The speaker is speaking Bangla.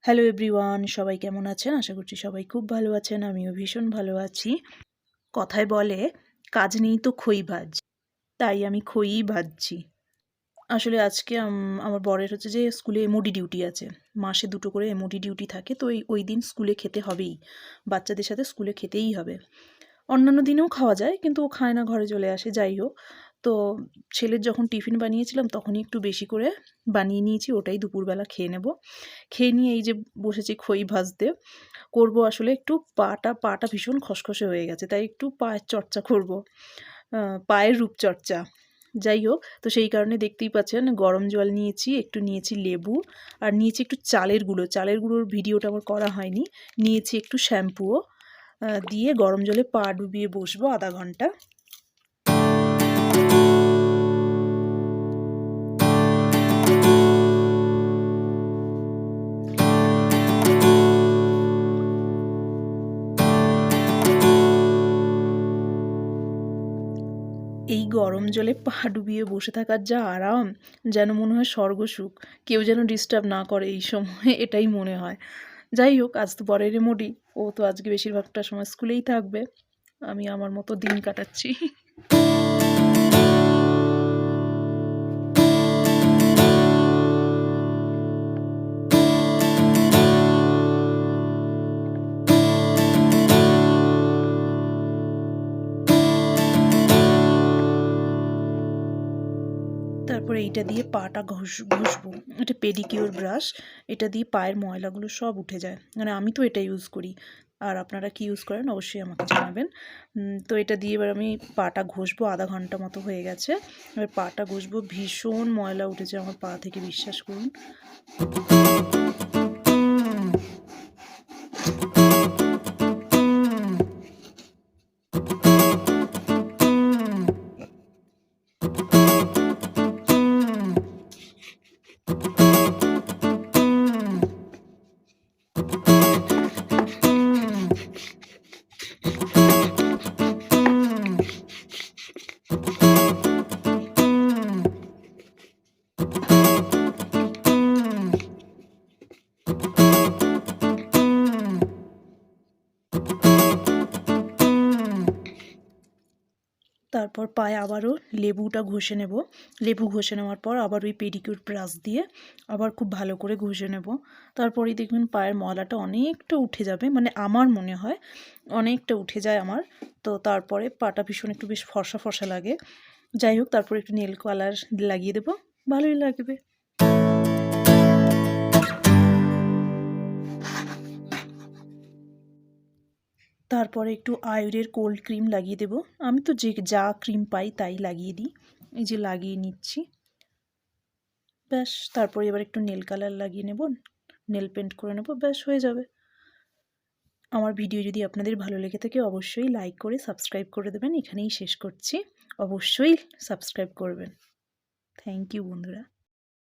হ্যালো এভরিওয়ান, সবাই কেমন আছেন? আশা করছি সবাই খুব ভালো আছেন। আমিও ভীষণ ভালো আছি। কথায় বলে, কাজ নেই তো খই ভাজ। তাই আমি খইই ভাজছি। আসলে আজকে আমার বরের হচ্ছে যে স্কুলে এমওডি ডিউটি আছে। মাসে ২ টো করে এমওডি ডিউটি থাকে। তো ওই দিন স্কুলে খেতে হবেই। বাচ্চাদের সাথে স্কুলে খেতেই হবে। অন্যান্য দিনেও খাওয়া যায়, কিন্তু ও খায় না, ঘরে চলে আসে। যাই হোক, তো ছেলের যখন টিফিন বানিয়েছিলাম তখনই একটু বেশি করে বানিয়ে নিয়েছি, ওটাই দুপুরবেলা খেয়ে নেব। খেয়ে নিয়ে এই যে বসেছি খই ভাজতে। করব আসলে একটু পাটা ভীষণ খসখসে হয়ে গেছে, তাই একটু পায়ের চর্চা করব। পায়ের রূপচর্চা। যাই হোক, তো সেই কারণে দেখতেই পাচ্ছেন গরম জল নিয়েছি, একটু নিয়েছি লেবু, আর নিয়েছি একটু চালের গুঁড়ো। চালের গুঁড়োর ভিডিওটা আমার করা হয়নি। নিয়েছি একটু শ্যাম্পুও, দিয়ে গরম জলে পা ডুবিয়ে বসবো আধা ঘন্টা। এই গরম জলে পা ডুবিয়ে বসে থাকার যা আরাম, যেন মনে হয় স্বর্গসুখ। কেউ যেন ডিস্টার্ব না করে এই সময়, এটাই মনে হয়। যাই হোক, আজ তো বরের এমওডি, ও তো আজকে বেশিরভাগটা সময় স্কুলেই থাকবে। আমি আমার মতো দিন কাটাচ্ছি। তারপরে এইটা দিয়ে পাটা ঘষবো। এটা পেডিকিউর ব্রাশ। এটা দিয়ে পায়ের ময়লাগুলো সব উঠে যায়। মানে আমি তো এটা ইউজ করি। আর আপনারা কি ইউজ করেন অবশ্যই আমাকে জানাবেন। তো এটা দিয়ে এবার আমি পাটা ঘষবো। আধা ঘন্টা মতো হয়ে গেছে। এবার পাটা ঘষবো। ভীষণ ময়লা উঠেছে আমার পা থেকে, বিশ্বাস করুন। তারপর পায়ে আবারও লেবুটা ঘষে নেব। লেবু ঘষে নেওয়ার পর আবার ওই পেডিকিউর ব্রাশ দিয়ে আবার খুব ভালো করে ঘষে নেব। তারপরেই দেখবেন পায়ের ময়লাটা অনেকটা উঠে যাবে, মানে আমার মনে হয় অনেকটা উঠে যায় আমার। তো তারপরে পাটা ভীষণ একটু বেশ ফর্সা ফর্সা লাগে। যাই হোক, তারপরে একটু নেল কালার লাগিয়ে দেবো, ভালোই লাগবে। তারপরে একটু আয়ুরের কোল্ড ক্রিম লাগিয়ে দেব। আমি তো যা ক্রিম পাই তাই লাগিয়ে দিই। এই যে লাগিয়ে নিচ্ছি। ব্যাস, তারপরে এবার একটু নেল কালার লাগিয়ে নেব, নেল পেন্ট করে নেব, ব্যাস হয়ে যাবে। আমার ভিডিও যদি আপনাদের ভালো লেগে থাকে অবশ্যই লাইক করে সাবস্ক্রাইব করে দেবেন। এখানেই শেষ করছি। অবশ্যই সাবস্ক্রাইব করবেন। থ্যাংক ইউ বন্ধুরা।